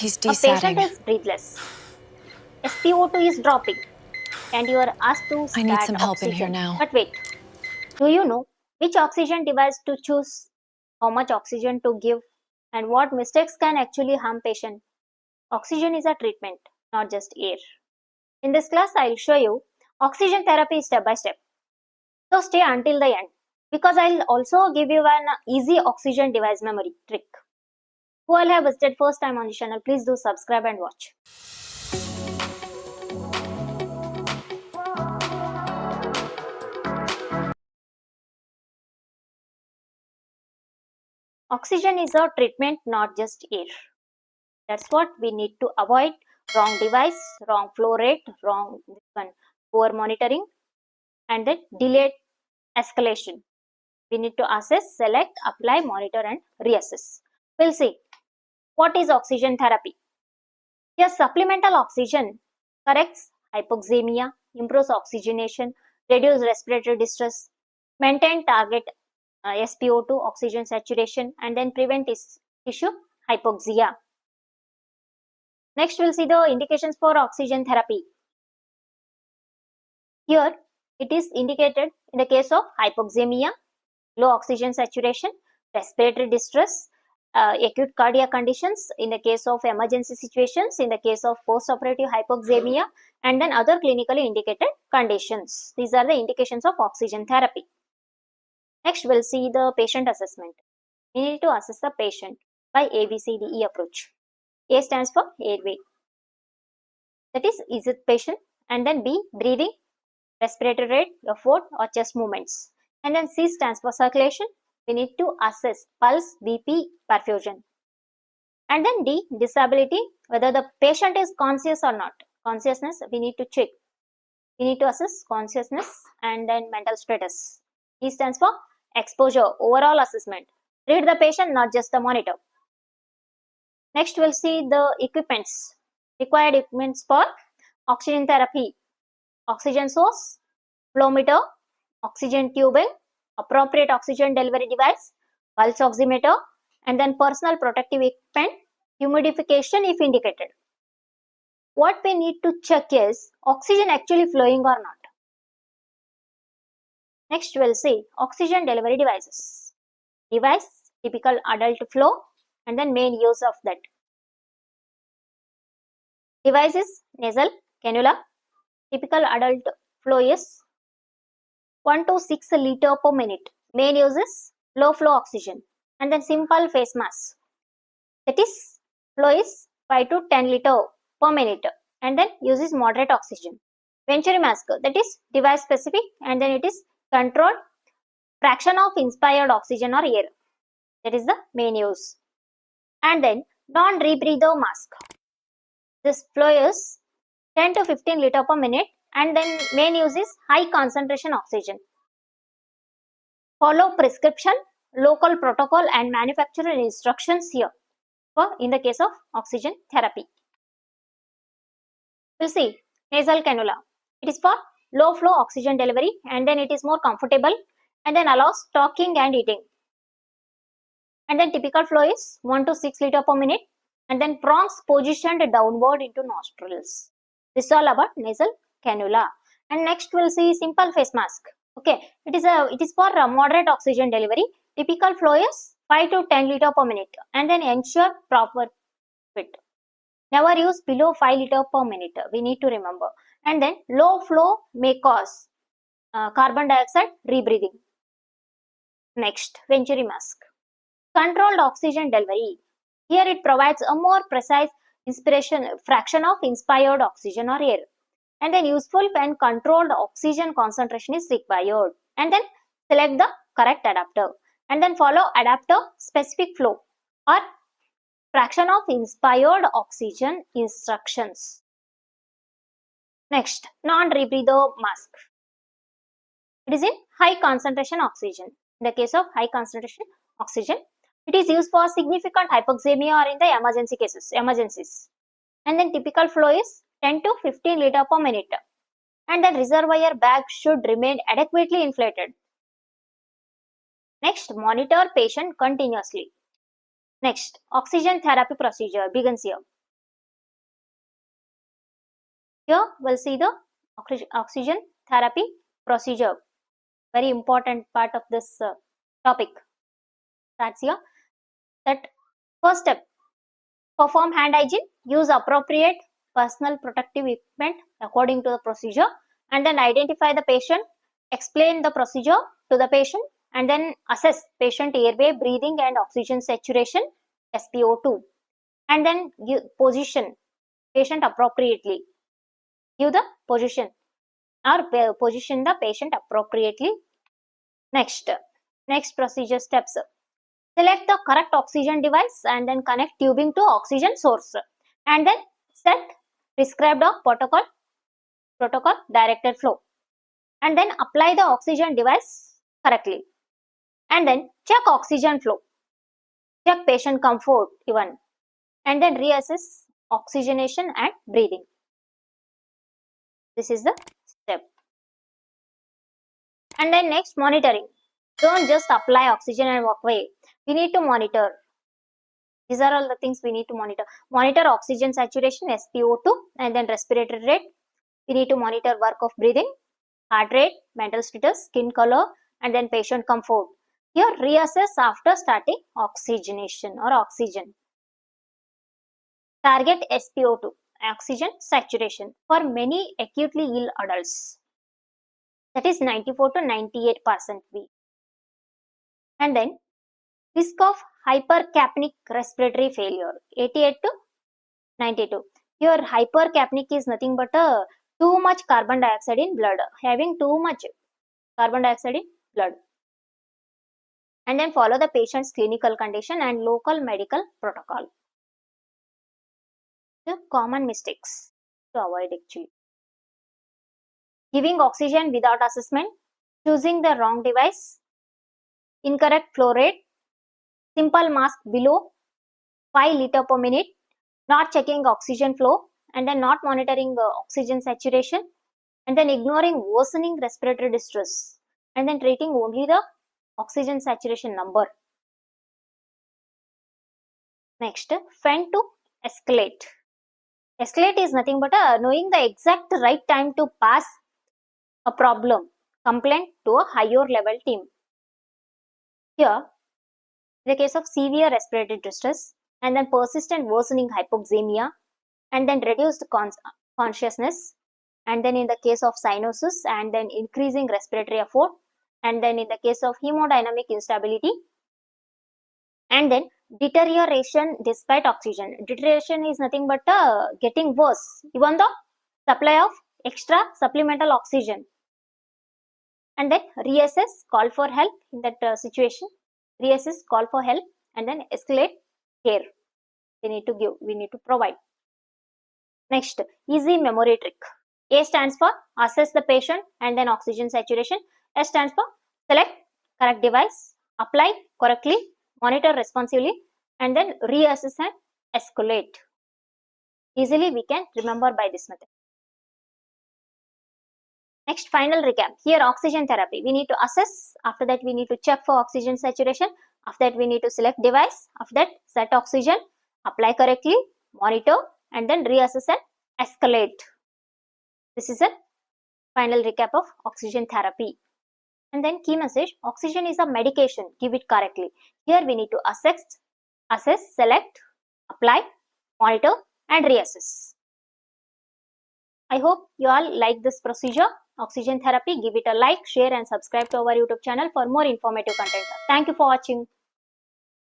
He's A patient desatting. is breathless. SpO₂ is dropping and you are asked to I need start some help in here oxygen. now. But wait, do you know which oxygen device to choose, how much oxygen to give, and what mistakes can actually harm patient? Oxygen is a treatment, not just air. In this class, I'll show you oxygen therapy step by step. So stay until the end because I'll also give you an easy oxygen device memory trick. Who all have visited first time on the channel, please do subscribe and watch. Oxygen is a treatment, not just air. That's what we need to avoid. Wrong device, wrong flow rate, wrong poor monitoring, and then delayed escalation. We need to assess, select, apply, monitor, and reassess. We'll see. What is oxygen therapy? Here, supplemental oxygen corrects hypoxemia, improves oxygenation, reduces respiratory distress, maintain target SpO₂, oxygen saturation, and then prevent tissue hypoxia. Next, we'll see the indications for oxygen therapy. Here, it is indicated in the case of hypoxemia, low oxygen saturation, respiratory distress, acute cardiac conditions, in the case of emergency situations, in the case of post-operative hypoxemia, and then other clinically indicated conditions. These are the indications of oxygen therapy. Next, we'll see the patient assessment. We need to assess the patient by ABCDE approach. A stands for airway. That is it patient? And then B, breathing, respiratory rate, effort or chest movements. And then C stands for circulation. We need to assess pulse, BP, perfusion. And then D, disability, whether the patient is conscious or not. Consciousness, we need to check. We need to assess consciousness and then mental status. E stands for exposure, overall assessment. Read the patient, not just the monitor. Next, we'll see the equipments. Required equipments for oxygen therapy. Oxygen source, flow meter, oxygen tubing, appropriate oxygen delivery device, pulse oximeter, and then personal protective equipment, humidification if indicated. What we need to check is oxygen actually flowing or not. Next, we'll see oxygen delivery devices. Device, typical adult flow, and then main use of that. Device is nasal cannula. Typical adult flow is 1 to 6 liter per minute. Main use is low flow oxygen. And then simple face mask. That is flow is 5 to 10 liter per minute. And then uses moderate oxygen. Venturi Mask, that is device specific, and then it is controlled fraction of inspired oxygen or air. That is the main use. And then Non-Rebreather mask. This flow is 10 to 15 liter per minute, and then main use is high concentration oxygen. Follow prescription, local protocol and manufacturer instructions here for in the case of oxygen therapy. We'll see nasal cannula. It is for low flow oxygen delivery, and then it is more comfortable and then allows talking and eating. And then typical flow is 1 to 6 liter per minute, and then prongs positioned downward into nostrils. This is all about nasal cannula. And next we'll see simple face mask. Okay, it is for moderate oxygen delivery. Typical flow is 5 to 10 liter per minute, and then ensure proper fit. Never use below 5 liter per minute. We need to remember. And then low flow may cause carbon dioxide rebreathing. Next, Venturi Mask. Controlled oxygen delivery. Here it provides a more precise inspiration fraction of inspired oxygen or air. And then useful when controlled oxygen concentration is required. And then select the correct adapter. And then follow adapter specific flow or fraction of inspired oxygen instructions. Next, non-rebreather mask. It is in high concentration oxygen. In the case of high concentration oxygen, it is used for significant hypoxemia or in the emergencies. And then typical flow is 10 to 15 liter per minute. And the reservoir bag should remain adequately inflated. Next, monitor patient continuously. Next, oxygen therapy procedure begins here. Here we'll see the oxygen therapy procedure. Very important part of this topic. That's here. That first step, perform hand hygiene, use appropriate personal protective equipment according to the procedure, and then identify the patient, explain the procedure to the patient, and then assess patient airway, breathing and oxygen saturation, SpO₂, and then position patient appropriately. Give the position or position the patient appropriately. Next procedure steps. Select the correct oxygen device and then connect tubing to oxygen source, and then set prescribed protocol directed flow, and then apply the oxygen device correctly, and then check oxygen flow, check patient comfort even, and then reassess oxygenation and breathing. This is the step. And then next, monitoring. Don't just apply oxygen and walk away. We need to monitor. These are all the things we need to monitor. Monitor oxygen saturation, SpO₂, and then respiratory rate. We need to monitor work of breathing, heart rate, mental status, skin color, and then patient comfort. Here, reassess after starting oxygenation or oxygen. Target SpO₂, oxygen saturation, for many acutely ill adults. That is 94 to 98% V. And then risk of hypercapnic respiratory failure, 88 to 92. Here hypercapnic is nothing but too much carbon dioxide in blood, having too much carbon dioxide in blood. And then follow the patient's clinical condition and local medical protocol. The common mistakes to avoid actually: giving oxygen without assessment, choosing the wrong device, incorrect flow rate, simple mask below 5 liters per minute, not checking oxygen flow, and then not monitoring oxygen saturation, and then ignoring worsening respiratory distress, and then treating only the oxygen saturation number. Next, when to escalate. Escalate is nothing but knowing the exact right time to pass a problem, complaint to a higher level team. Here, in the case of severe respiratory distress, and then persistent worsening hypoxemia, and then reduced consciousness, and then in the case of cyanosis, and then increasing respiratory effort, and then in the case of hemodynamic instability, and then deterioration despite oxygen. Deterioration is nothing but getting worse, even the supply of extra supplemental oxygen. And then reassess, call for help in that situation. Reassess, call for help, and then escalate care. We need to provide. Next, easy memory trick. A stands for assess the patient and then oxygen saturation. S stands for select correct device, apply correctly, monitor responsively, and then reassess and escalate. Easily we can remember by this method. Next, final recap. Here, oxygen therapy. We need to assess. After that, we need to check for oxygen saturation. After that, we need to select device. After that, set oxygen, apply correctly, monitor, and then reassess and escalate. This is a final recap of oxygen therapy. And then key message: oxygen is a medication. Give it correctly. Here, we need to assess, select, apply, monitor, and reassess. I hope you all like this procedure, oxygen therapy. Give it a like, share, and subscribe to our YouTube channel for more informative content. Thank you for watching.